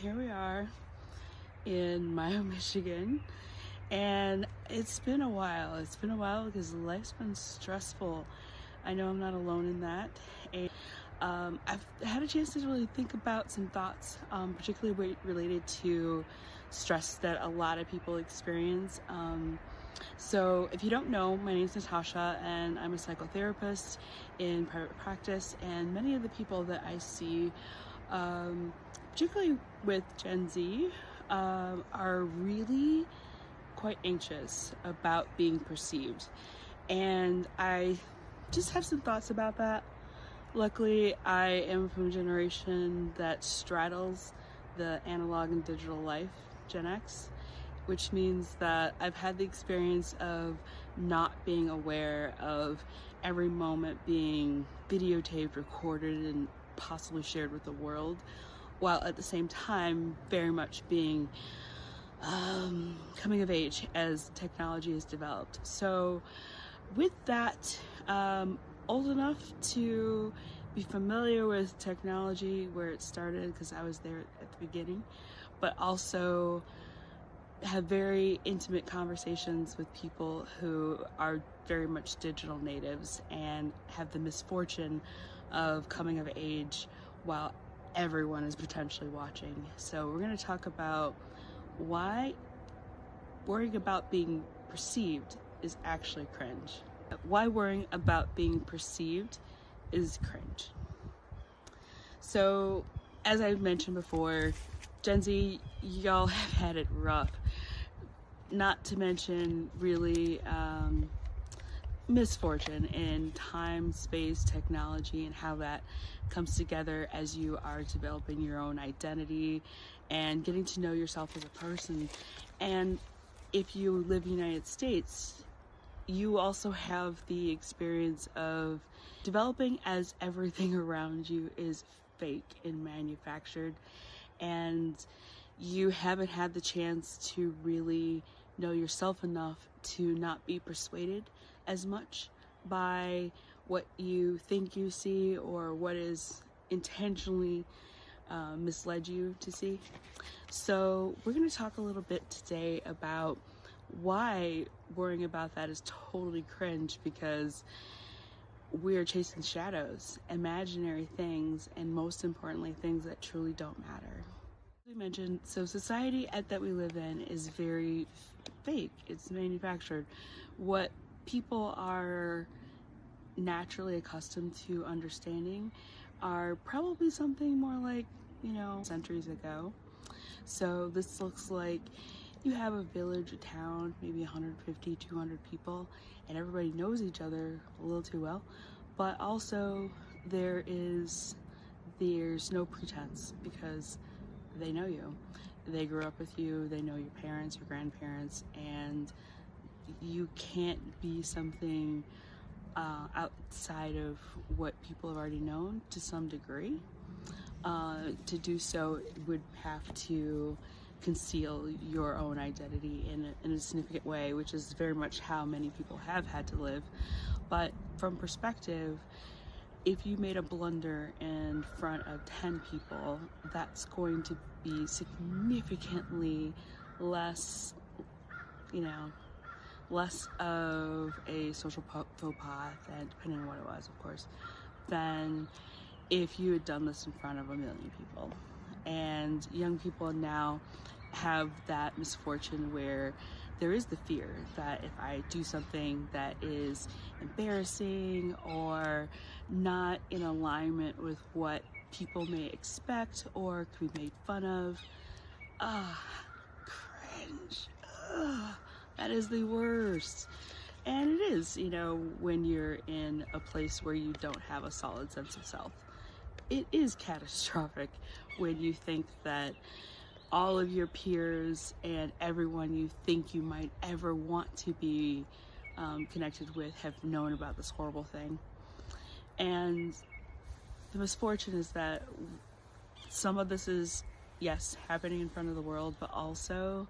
Here we are in Mayo, Michigan, and it's been a while. It's been a while because life's been stressful. I know I'm not alone in that. And I've had a chance to really think about some thoughts, particularly related to stress that a lot of people experience. So if you don't know, my name is Natasha, and I'm a psychotherapist in private practice, and many of the people that I see, particularly with Gen Z, are really quite anxious about being perceived. And I just have some thoughts about that. Luckily, I am from a generation that straddles the analog and digital life, Gen X, which means that I've had the experience of not being aware of every moment being videotaped, recorded, and possibly shared with the world, while at the same time very much being coming of age as technology has developed. So with that, old enough to be familiar with technology, where it started, because I was there at the beginning, but also have very intimate conversations with people who are very much digital natives and have the misfortune of coming of age while everyone is potentially watching. So we're going to talk about why worrying about being perceived is actually cringe. Why worrying about being perceived is cringe. So, as I've mentioned before, Gen Z, y'all have had it rough. Not to mention really misfortune in time, space, technology, and how that comes together as you are developing your own identity and getting to know yourself as a person. And if you live in the United States, you also have the experience of developing as everything around you is fake and manufactured, and you haven't had the chance to really know yourself enough to not be persuaded as much by what you think you see or what is intentionally misled you to see. So we're going to talk a little bit today about why worrying about that is totally cringe, because we're chasing shadows, imaginary things, and most importantly, things that truly don't matter. As we mentioned, so society that we live in is very fake. It's manufactured. What people are naturally accustomed to understanding are probably something more like, centuries ago. So this looks like you have a village, a town, maybe 150, 200 people, and everybody knows each other a little too well. But also there's no pretense, because they know you. They grew up with you, they know your parents, your grandparents, and you can't be something outside of what people have already known to some degree. To do so would have to conceal your own identity in a significant way, which is very much how many people have had to live. But from perspective, if you made a blunder in front of 10 people, that's going to be significantly less, less of a social faux pas, and depending on what it was, of course, than if you had done this in front of 1 million people. And young people now have that misfortune where there is the fear that if I do something that is embarrassing or not in alignment with what people may expect or could be made fun of, cringe. That is the worst. And it is, when you're in a place where you don't have a solid sense of self. It is catastrophic when you think that all of your peers and everyone you think you might ever want to be connected with have known about this horrible thing. And the misfortune is that some of this is, yes, happening in front of the world, but also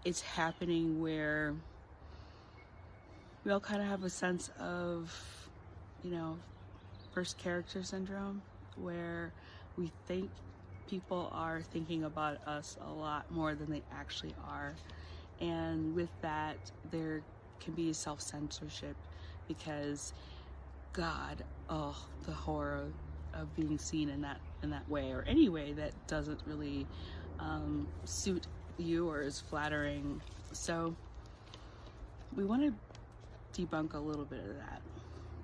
it's happening where we all kind of have a sense of, first character syndrome, where we think people are thinking about us a lot more than they actually are. And with that, there can be self-censorship because God, oh, the horror of being seen in that way, or any way that doesn't really suit you or is flattering. So we want to debunk a little bit of that.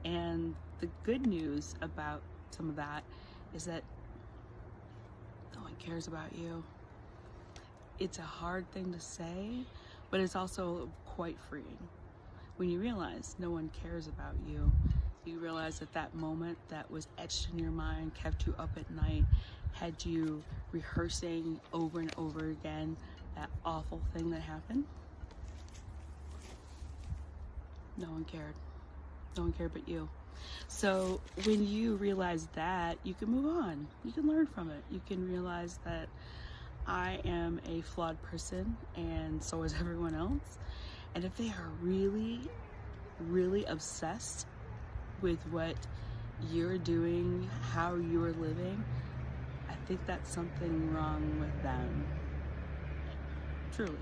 And the good news about some of that is that no one cares about you. It's a hard thing to say, but it's also quite freeing. When you realize no one cares about you, you realize that that moment that was etched in your mind, kept you up at night, had you rehearsing over and over again that awful thing that happened. No one cared. No one cared but you. So when you realize that, you can move on. You can learn from it. You can realize that I am a flawed person, and so is everyone else. And if they are really, really obsessed with what you're doing, how you're living, I think that's something wrong with them. Truly.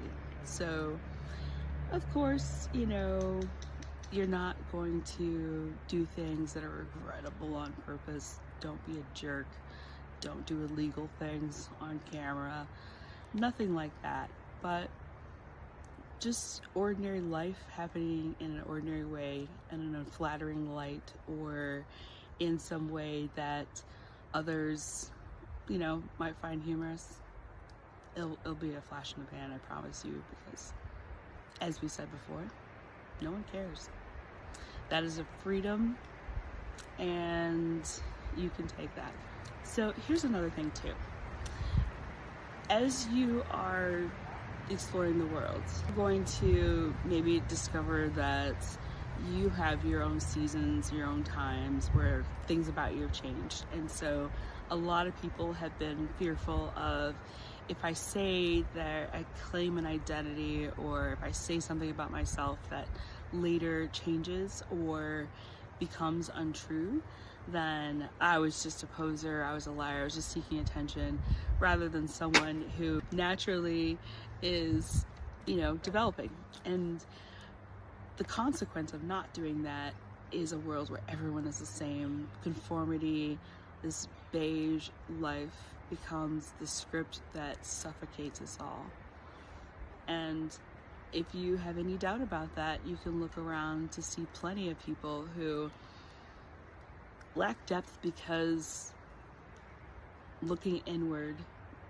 So, of course, you're not going to do things that are regrettable on purpose. Don't be a jerk. Don't do illegal things on camera. Nothing like that. But just ordinary life happening in an ordinary way, in an unflattering light, or in some way that others, might find humorous. It'll be a flash in the pan, I promise you, because as we said before, no one cares. That is a freedom, and you can take that. So here's another thing too. As you are exploring the world, you're going to maybe discover that you have your own seasons, your own times where things about you have changed. And so a lot of people have been fearful of, if I say that I claim an identity, or if I say something about myself that later changes or becomes untrue, then I was just a poser, I was a liar, I was just seeking attention, rather than someone who naturally is, developing. And the consequence of not doing that is a world where everyone is the same. Conformity, this beige life, becomes the script that suffocates us all. And if you have any doubt about that, you can look around to see plenty of people who lack depth because looking inward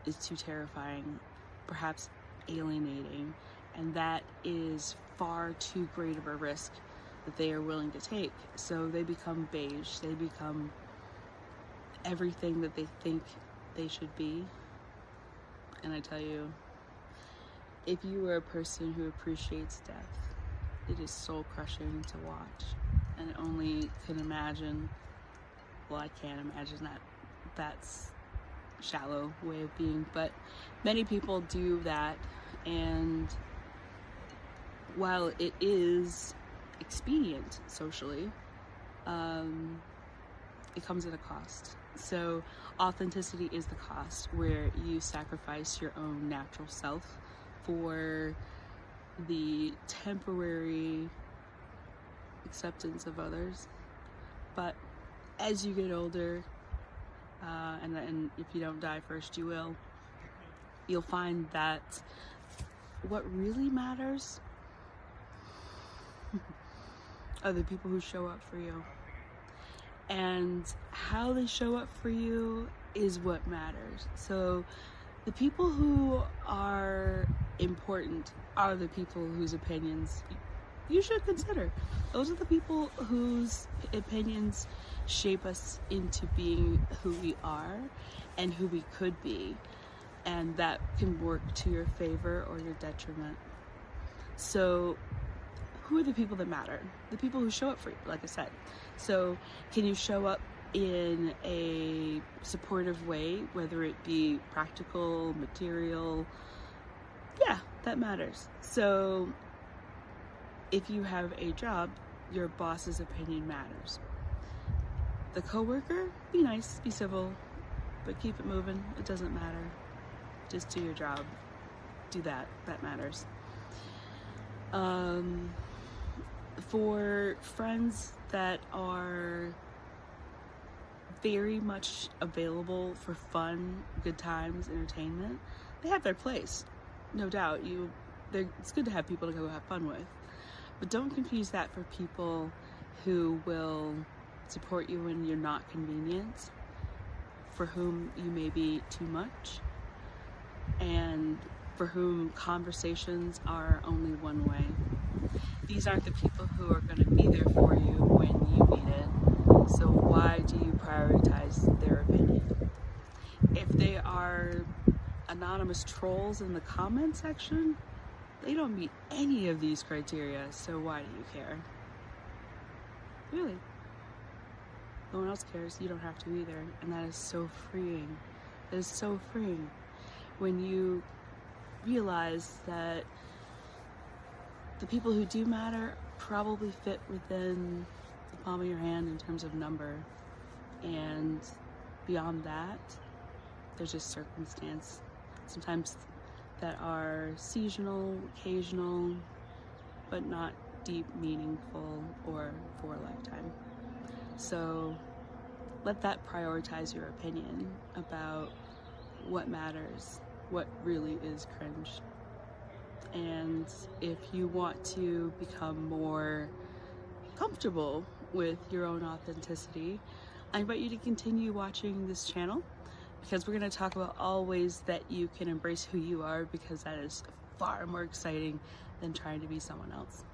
is too terrifying, perhaps alienating, and that is far too great of a risk that they are willing to take. So they become beige, they become everything that they think they should be. And I tell you, if you are a person who appreciates death, it is soul crushing to watch. And I only can imagine, well, I can't imagine that that's shallow way of being, but many people do that. And while it is expedient socially, it comes at a cost. So authenticity is the cost, where you sacrifice your own natural self for the temporary acceptance of others. But as you get older, and if you don't die first, you will, you'll find that what really matters are the people who show up for you. And how they show up for you is what matters. So the people who are important are the people whose opinions you should consider. Those are the people whose opinions shape us into being who we are and who we could be. And that can work to your favor or your detriment. So who are the people that matter? The people who show up for you, like I said. So can you show up in a supportive way, whether it be practical, material? Yeah, that matters. So if you have a job, your boss's opinion matters. The coworker, be nice, be civil, but keep it moving. It doesn't matter. Just do your job. Do that. That matters. For friends that are very much available for fun, good times, entertainment, they have their place. No doubt. It's good to have people to go have fun with. But don't confuse that for people who will support you when you're not convenient, for whom you may be too much, and for whom conversations are only one way. These aren't the people who are going to be there for you when you need it. So why do you prioritize their opinion? If they are anonymous trolls in the comment section, they don't meet any of these criteria, so why do you care? Really. No one else cares. You don't have to either. And that is so freeing. That is so freeing. When you realize that the people who do matter probably fit within the palm of your hand in terms of number. And beyond that, there's just circumstance. Sometimes that are seasonal, occasional, but not deep, meaningful, or for a lifetime. So let that prioritize your opinion about what matters, what really is cringe. And if you want to become more comfortable with your own authenticity, I invite you to continue watching this channel, because we're going to talk about all ways that you can embrace who you are, because that is far more exciting than trying to be someone else.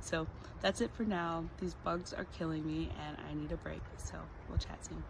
So that's it for now. These bugs are killing me and I need a break, so we'll chat soon.